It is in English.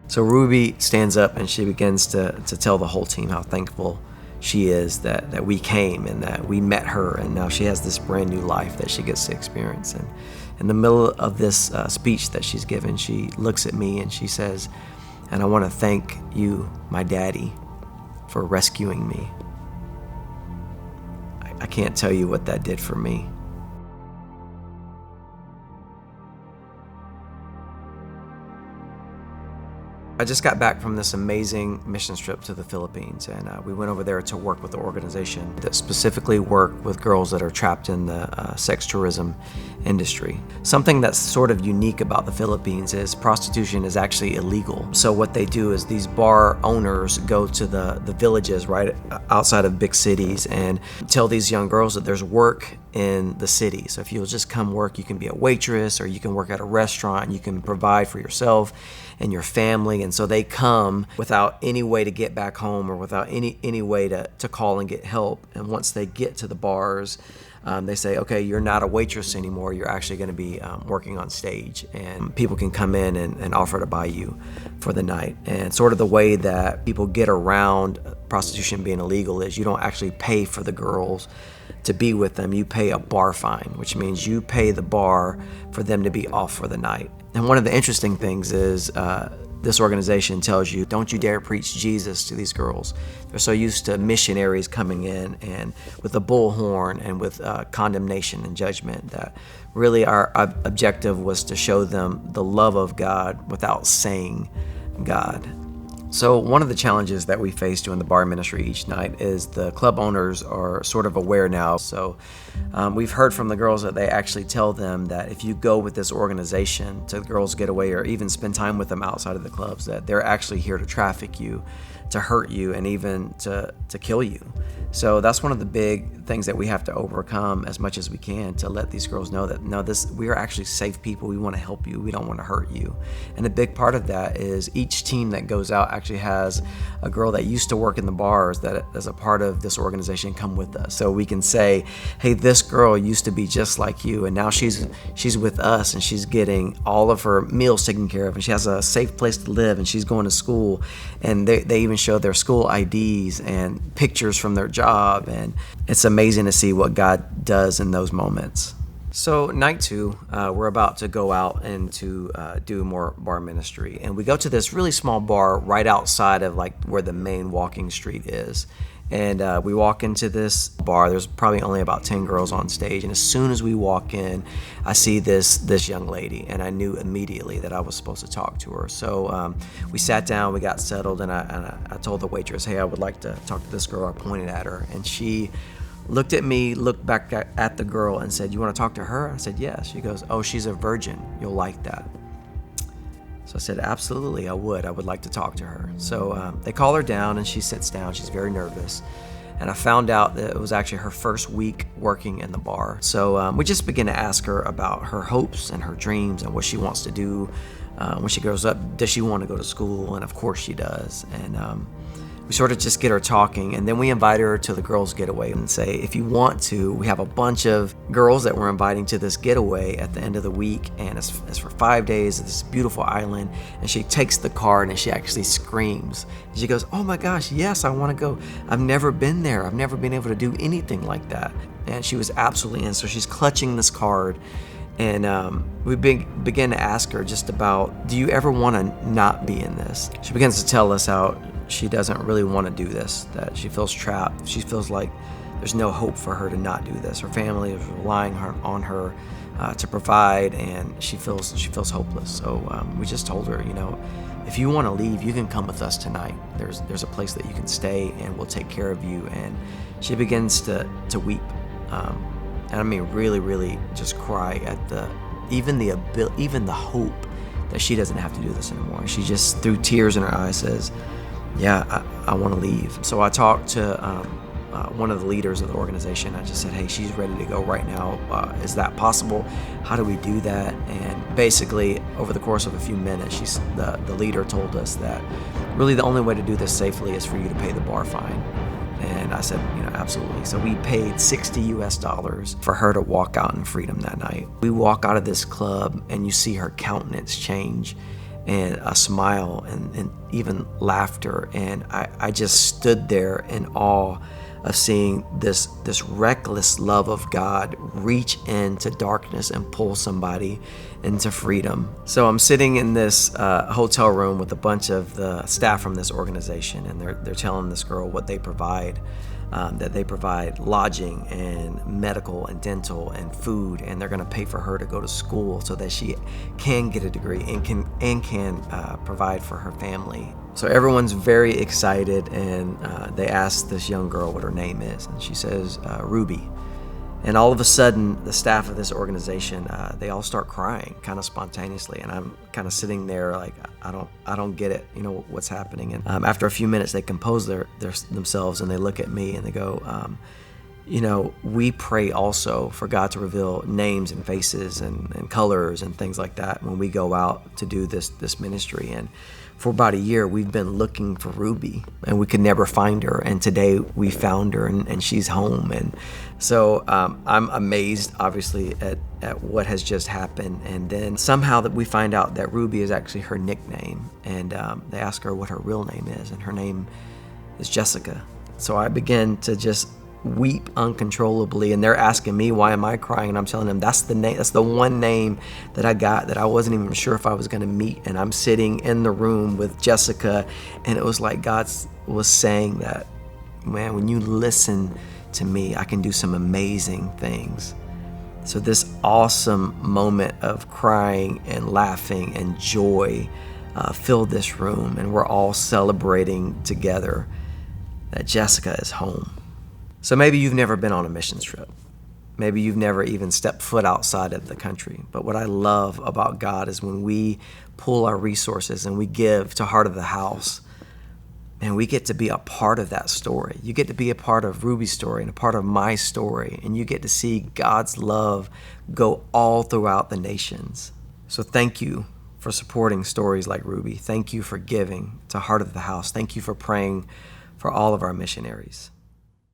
So Ruby stands up and she begins to tell the whole team how thankful she is that we came and that we met her, and now she has this brand new life that she gets to experience. And in the middle of this speech that she's given, she looks at me and she says, "And I want to thank you, my daddy, for rescuing me." I can't tell you what that did for me. I just got back from this amazing mission trip to the Philippines, and we went over there to work with the organization that specifically work with girls that are trapped in the sex tourism industry. Something that's sort of unique about the Philippines is prostitution is actually illegal. So what they do is these bar owners go to the villages right outside of big cities and tell these young girls that there's work in the city. So if you'll just come work, you can be a waitress or you can work at a restaurant and you can provide for yourself and your family. And so they come without any way to get back home or without any way to call and get help. And once they get to the bars, they say, okay, you're not a waitress anymore. You're actually going to be working on stage, and people can come in and offer to buy you for the night. And sort of the way that people get around prostitution being illegal is you don't actually pay for the girls to be with them. You pay a bar fine, which means you pay the bar for them to be off for the night. And one of the interesting things is this organization tells you, don't you dare preach Jesus to these girls. They're so used to missionaries coming in and with a bullhorn and with condemnation and judgment that really our objective was to show them the love of God without saying God. So one of the challenges that we face doing the bar ministry each night is the club owners are sort of aware now. So we've heard from the girls that they actually tell them that if you go with this organization to Girls Getaway or even spend time with them outside of the clubs, that they're actually here to traffic you, to hurt you, and even to kill you. So that's one of the big things that we have to overcome as much as we can to let these girls know that no, we are actually safe people. We want to help you. We don't want to hurt you. And a big part of that is each team that goes out actually has a girl that used to work in the bars that as a part of this organization come with us. So we can say, hey, this girl used to be just like you, and now she's with us and she's getting all of her meals taken care of, and she has a safe place to live, and she's going to school, and they even show their school IDs and pictures from their job, and it's amazing to see what God does in those moments. So night 2, we're about to go out and to do more bar ministry, and we go to this really small bar right outside of like where the main walking street is. And we walk into this bar. There's probably only about 10 girls on stage. And as soon as we walk in, I see this young lady. And I knew immediately that I was supposed to talk to her. So we sat down, we got settled, and I told the waitress, hey, I would like to talk to this girl. I pointed at her. And she looked at me, looked back at the girl, and said, you want to talk to her? I said, yes. She goes, oh, she's a virgin. You'll like that. So I said, absolutely, I would like to talk to her. So they call her down and she sits down. She's very nervous. And I found out that it was actually her first week working in the bar. So we just began to ask her about her hopes and her dreams and what she wants to do when she grows up. Does she want to go to school? And of course she does. And we sort of just get her talking, and then we invite her to the Girls Getaway and say, if you want to, we have a bunch of girls that we're inviting to this getaway at the end of the week, and it's for 5 days at this beautiful island. And she takes the card and she actually screams. And she goes, oh my gosh, yes, I want to go. I've never been there. I've never been able to do anything like that. And she was absolutely in. So she's clutching this card. And we began to ask her just about, do you ever want to not be in this? She begins to tell us how she doesn't really want to do this, that she feels trapped. She feels like there's no hope for her to not do this. Her family is relying on her to provide, and she feels hopeless. So we just told her, if you want to leave, you can come with us tonight. There's a place that you can stay, and we'll take care of you. And she begins to weep. And I mean, really, really just cry at even the hope that she doesn't have to do this anymore. She just, through tears in her eyes, says, yeah, I want to leave. So I talked to one of the leaders of the organization. I just said, hey, she's ready to go right now. Is that possible? How do we do that? And basically, over the course of a few minutes, the leader told us that really the only way to do this safely is for you to pay the bar fine. And I said, absolutely. So we paid $60 for her to walk out in freedom that night. We walk out of this club and you see her countenance change. and a smile and even laughter. And I just stood there in awe of seeing this reckless love of God reach into darkness and pull somebody into freedom. So I'm sitting in this hotel room with a bunch of the staff from this organization, and they're telling this girl what they provide. That they provide lodging and medical and dental and food, and they're going to pay for her to go to school so that she can get a degree and can provide for her family. So everyone's very excited, and they ask this young girl what her name is, and she says Ruby. And all of a sudden, the staff of this organization, they all start crying kind of spontaneously. And I'm kind of sitting there like, I don't get it, what's happening. And after a few minutes, they compose themselves, and they look at me and they go, we pray also for God to reveal names and faces and colors and things like that when we go out to do this ministry. And for about a year, we've been looking for Ruby, and we could never find her. And today we found her, and she's home. And so I'm amazed, obviously, at what has just happened. And then somehow that we find out that Ruby is actually her nickname. And they ask her what her real name is, and her name is Jessica. So I begin to just weep uncontrollably, and they're asking me why am I crying, and I'm telling them that's the name, that's the one name that I got that I wasn't even sure if I was going to meet. And I'm sitting in the room with Jessica, and it was like God was saying that, man, when you listen to me, I can do some amazing things. So this awesome moment of crying and laughing and joy filled this room, and we're all celebrating together that Jessica is home. So maybe you've never been on a missions trip. Maybe you've never even stepped foot outside of the country. But what I love about God is when we pull our resources and we give to Heart of the House, and we get to be a part of that story. You get to be a part of Ruby's story and a part of my story, and you get to see God's love go all throughout the nations. So thank you for supporting stories like Ruby. Thank you for giving to Heart of the House. Thank you for praying for all of our missionaries.